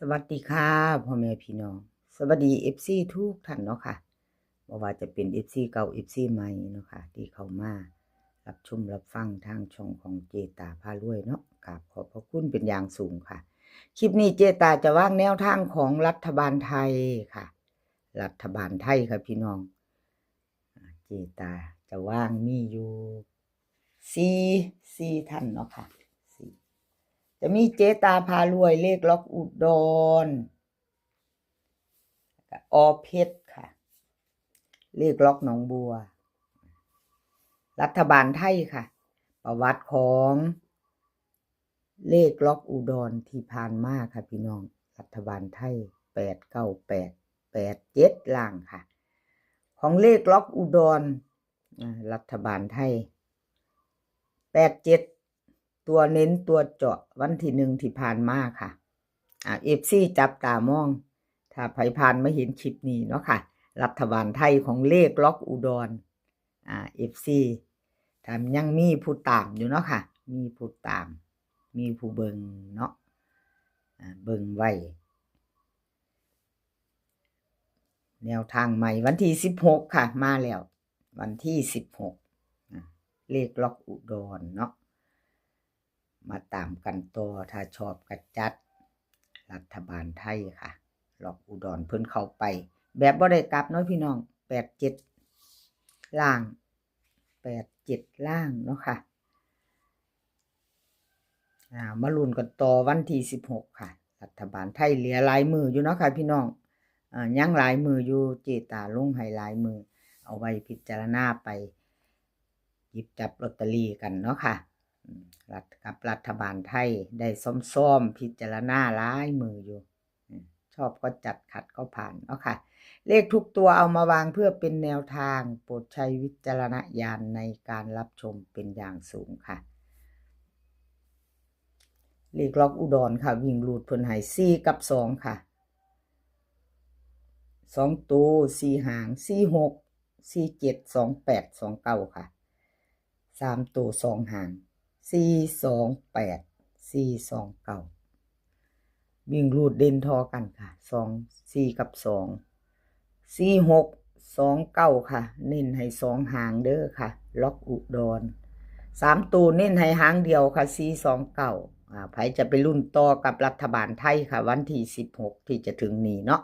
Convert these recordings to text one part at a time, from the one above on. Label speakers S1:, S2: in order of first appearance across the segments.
S1: สวัสดีค่ะพ่อแม่พี่น้องสวัสดีFCทุกท่านเนาะค่ะบ่ว่าจะเป็น FC เก่า FC ใหม่เนาะค่ะที่เข้ามารับชมรับฟังทางช่องของเจตาพารวยเนาะกราบขอบพระคุณเป็นอย่างสูงค่ะคลิปนี้เจตาจะวางแนวทางของรัฐบาลไทยค่ะรัฐบาลไทยค่ะพี่น้องเจตาจะวางมีอยู่สี่ท่านเนาะค่ะสี่จะมีเจตาพารวยเลขล็อกอุดรอเพชรค่ะเลขล็อกหนองบัวรัฐบาลไทยค่ะประวัติของเลขล็อกอุดรที่ผ่านมาค่ะพี่น้องรัฐบาลไทย89887ล่างค่ะของเลขล็อกอุดรรัฐบาลไทย87ตัวเน้นตัวเจาะวันที่1ที่ผ่านมาค่ะFC จับตามองถ้าไผผ่านมาเห็นคลิปนี้เนาะค่ะรัฐบาลไทยของเลขล็อกอุดรFC ถ้ายังมีผู้ตามอยู่เนาะค่ะมีผู้ตามมีผู้เบิงเนาะเบิงไว้แนวทางใหม่วันที่16ค่ะมาแล้ววันที่16เลขล็อกอุดรเนาะมาตามกันต่อถ้าชอบกระจัดรัฐบาลไทยค่ะล็อกอุดรเพิ่นเข้าไปแบบบ่ได้กลับเนาะพี่น้อง87ล่าง87ล่างเนาะค่ะมาลุ้นกันต่อวันที่16ค่ะรัฐบาลไทยเหลือหลายมืออยู่เนาะค่ะพี่น้องยังหลายมืออยู่เจตาลงให้หลายมือเอาไว้พิจารณาไปหยิบจับลอตเตอรี่กันเนาะค่ะกับรัฐบาลไทยได้ซ้อมพิจารณาหลายมืออยู่ชอบก็จัดขัดก็ผ่านเนาะค่ะเลขทุกตัวเอามาวางเพื่อเป็นแนวทางโปรดใช้วิจารณญาณในการรับชมเป็นอย่างสูงค่ะเลขล็อกอุดรค่ะวิ่งรูดเพิ่นให้4กับ2ค่ะ2ตัว4หาง46 47 28 29ค่ะ3ตัว2หาง428 429วิ่งรูดเด่นทอกันค่ะ2 4กับ2 46 29ค่ะเน้นให้2หางเด้อค่ะล็อกอุดร3ตัวเน้นให้หางเดียวค่ะ429ไผจะไปรุ่นต่อกับรัฐบาลไทยค่ะวันที่16ที่จะถึงนี้เนาะ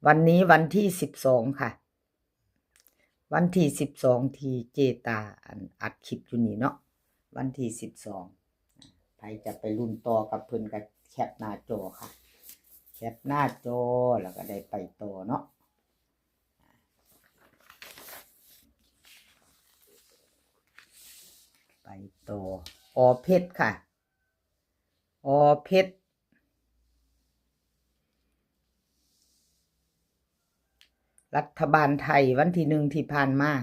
S1: วันนี้วันที่12ค่ะวันที่12ที่เจตาอัดคลิปอยู่นี่เนาะวันที่12ไผจะไปรุ่นต่อกับเพิ่นก็แคปหน้าจอค่ะแคปหน้าจอแล้วก็ได้ไปต่อเนาะไปต่อเพชรค่ะเพชรรัฐบาลไทยวันที่1ที่ผ่านมา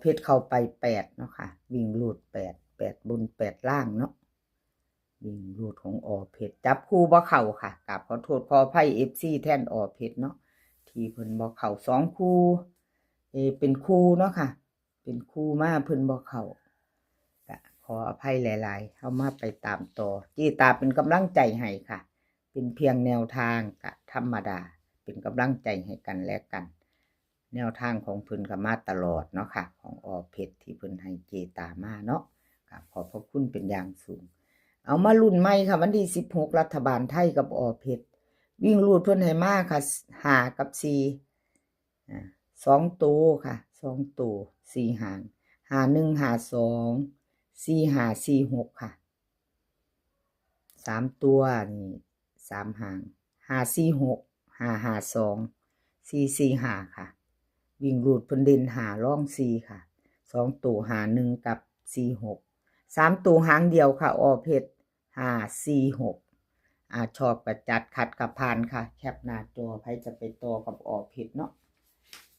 S1: เพชรเข้าไป8เนาะค่ะวิ่งรูด8บน8ล่างเนาะวิ่งรูดของเพชรจับคู่บ่เข้าค่ะกราบขอโทษขออภัย FC แทนเพชรเนาะที่เพิ่นบ่เข้า2คู่เป็นคู่เนาะค่ะเป็นคู่มาเพิ่นบ่เข้าก็ขออภัยหลายๆเฮามาไปตามต่อจีตาเป็นกำลังใจให้ค่ะเป็นเพียงแนวทางก็ธรรมดาเป็นกำลังใจให้กันและกันแนวทางของเพิ่นก็มาตลอดเนาะค่ะของเพชรที่เพิ่นให้เจตามาเนาะขอบพระคุณเป็นอย่างสูงเอามารุ่นใหม่ค่ะวันที่16รัฐบาลไทยกับเพชรวิ่งรูดเพิ่นให้มาค่ะ5กับ4 2ตัวค่ะ2ตัว4หาง51 52 45 46ค่ะ3ตัวนี่3หาง546 552 445ค่ะวิ่งรูดเพิ่นเด่น5ร่อง4ค่ะ2ตัว51กับ46 3ตัวหางเดียวค่ะเพชร546ชอบกระจัดขัดกับผ่านค่ะแคปหน้าจอใครจะไปต่อกับเพชรเนาะ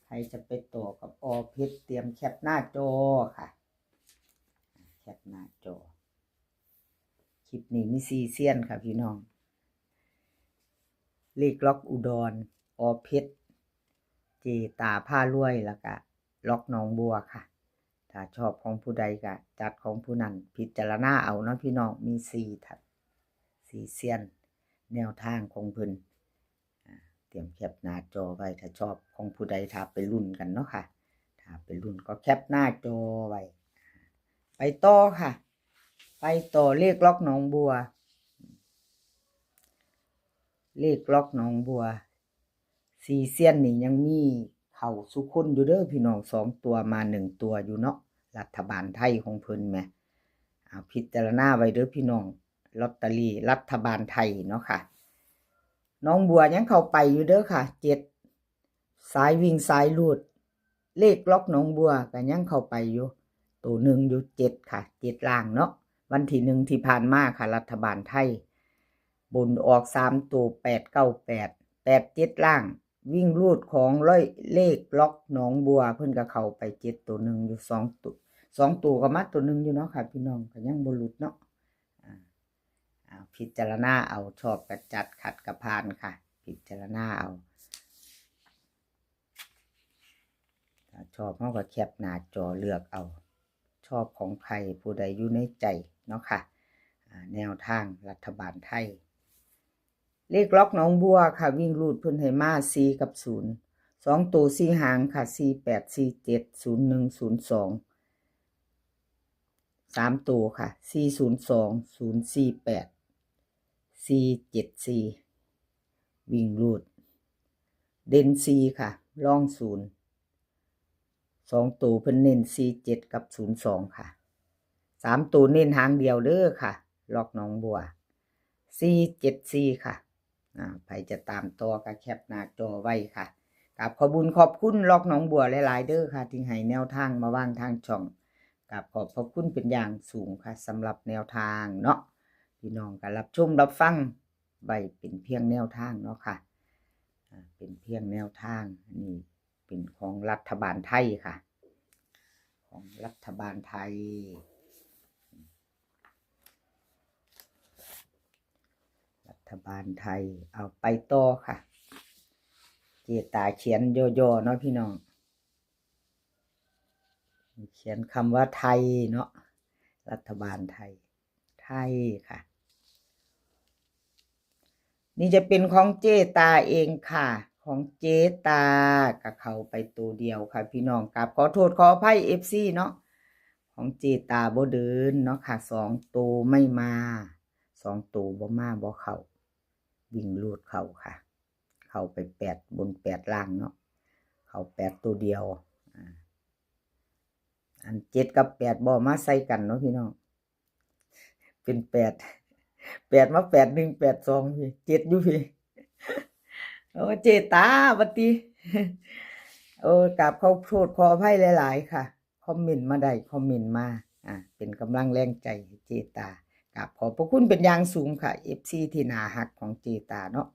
S1: ใครจะไปต่อกับเพชรเตรียมแคปหน้าจอค่ะแคปหน้าจอคลิปนี้มี4เซียนค่ะพี่น้องเลขล็อกอุดรเพชรเจตาผ้ารวยแล้วก็ล็อกหนองบัวค่ะถ้าชอบของผู้ใดก็จัดของผู้นั้นพิจารณาเอาเนาะพี่น้องมี4ทัด4เซียน แนวทางของเพิ่นเตรียมแคปหน้าจอไว้ถ้าชอบของผู้ใดถ้าไปรุ่นกันเนาะค่ะถ้าไปรุ่นก็แคปหน้าจอไว้ไปต่อค่ะไปต่อเลขล็อกหนองบัวเลขล็อกหนองบัว4เซียนนี่ยังมีเข้าสุคนอยู่เด้อพี่น้อง2ตัวมา1ตัวอยู่เนาะรัฐบาลไทยของเพิ่นแหมพิจารณาไว้เด้อพี่น้องลอตเตอรี่รัฐบาลไทยเนาะค่ะน้องบัวยังเข้าไปอยู่เด้อค่ะ7สายวิ่งสายลูดเลขล็อกน้องบัวก็ยังเข้าไปอยู่ตัวหนึ่งอยู่7ค่ะ7ล่างเนาะวันที่1ที่ผ่านมาค่ะรัฐบาลไทยบนออก3ตัว898 87ล่างวิ่งลูดของเลขล็อกน้องบัวเพิ่นก็เข้าไป7ตัวหนึ่งอยู่2ตัวก็มาตัวหนึ่งอยู่เนาะค่ะพี่น้องก็ยังบ่หลุดเนาะพิจารณาเอาชอบกระจัดขัดกระพานค่ะพิจารณาเอาถ้าชอบเขาก็แคปหน้าจอเลือกเอาชอบของใครผู้ใดอยู่ในใจเนาะค่ะแนวทางรัฐบาลไทยเลขล็อกหนองบัวค่ะวิ่งรูดเพิ่นให้มา4กับ0 2ตัว4หางค่ะ48 47 01 02 3ตัวค่ะ402 048 474วิ่งรูดเด่น4ค่ะล่อง0 2ตัวเพิ่นเน้น47กับ02ค่ะ3ตัวเน้นหางเดียวเด้อค่ะล็อกหนองบัว474ค่ะใครจะตามต่อก็แคปหน้าจอไว้ค่ะกับขอบคุณล็อกหนองบัวหลายๆเด้อค่ะที่ให้แนวทางมาวางทางช่องกับขอบคุณเป็นอย่างสูงค่ะสำหรับแนวทางเนาะพี่น้องก็รับชมรับฟังไว้เป็นเพียงแนวทางเนาะค่ะเป็นเพียงแนวทางนี่เป็นของรัฐบาลไทยค่ะของรัฐบาลไทยรัฐบาลไทยเอาไปต่อค่ะเจตาเขียนย่อๆเนาะพี่น้องเขียนคำว่าไทยเนาะรัฐบาลไทยค่ะนี่จะเป็นของเจตาเองค่ะของเจตากับเขาไปตัวเดียวค่ะพี่น้องกับขอโทษขออภัย FC เนาะของเจตาบ่เดินเนาะค่ะ2ตัวไม่มา2ตัวบ่มาบ่เข้าวิ่งลูดเข้าค่ะเข้าไป8บน8ล่างเนาะเข้า8ตัวเดียวอัน7กับ8บ่มาใส่กันเนาะพี่น้องเป็น8มา8 1 8 2พี่7อยู่พี่โอ้เจตาบัดนี้โอ้กราบขอโทษขออภัยหลายๆค่ะคอมเมนต์มาได้คอมเมนต์มาเป็นกำลังแรงใจให้เจตากราบขอบพระคุณเป็นอย่างสูงค่ะ FC ที่น่าฮักของเจตาเนาะ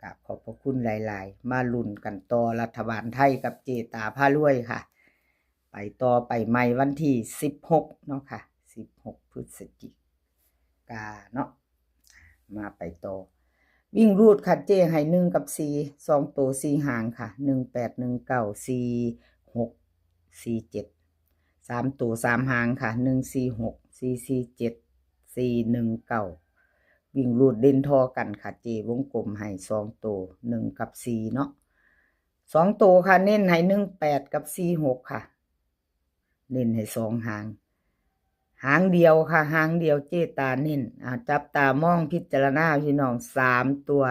S1: กราบขอบพระคุณหลายๆมาลุ้นกันต่อรัฐบาลไทยกับเจตาพารวยค่ะไปต่อไปใหม่วันที่16เนาะค่ะ16พฤศจิกายนเนาะมาไปต่อวิ่งรูดค่ะเจ้ให้1กับ4 2ตัว4หางค่ะ18 19 46 47 3ตัว3หางค่ะ146 447 419วิ่งรูดเด่นทอกันค่ะเจวงกลมให้2ตัว1กับ4เนาะ2ตัวค่ะเน้นให้18กับ46ค่ะเน้นให้2หางเดียวค่ะหางเดียวเจตาเน้นจับตามองพิจารณาพี่น้อง3ตัว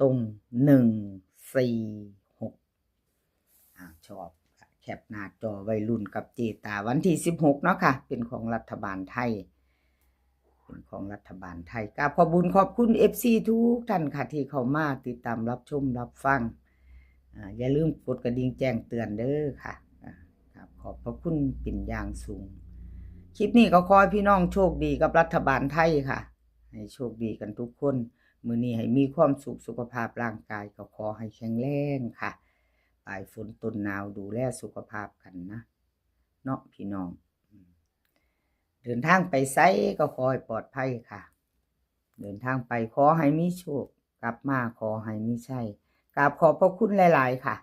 S1: ตรง146ชอบแคปหน้าจอไว้รุ่นกับเจตาวันที่16เนาะค่ะเป็นของรัฐบาลไทยเป็นของรัฐบาลไทยกราบขอบคุณขอบคุณ FC ทุกท่านค่ะที่เข้ามาติดตามรับชมรับฟังอย่าลืมกดกระดิ่งแจ้งเตือนเด้อค่ะขอบพระคุณเป็นอย่างสูงคลิปนี้ก็ขอให้พี่น้องโชคดีกับรัฐบาลไทยค่ะให้โชคดีกันทุกคนมื้อนี้ให้มีความสุขสุขภาพร่างกายก็ขอให้แข็งแรงค่ะปลายฝนต้นหนาวดูแลสุขภาพกันนะเนาะพี่น้องเดินทางไปไสก็ขอให้ปลอดภัยค่ะเดินทางไปขอให้มีโชคกลับมาขอให้มีชัยกราบขอบพระคุณหลายๆค่ะ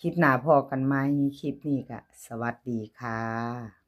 S1: คลิปหน้าพอกันไหมคลิปนี้ก็สวัสดีค่ะ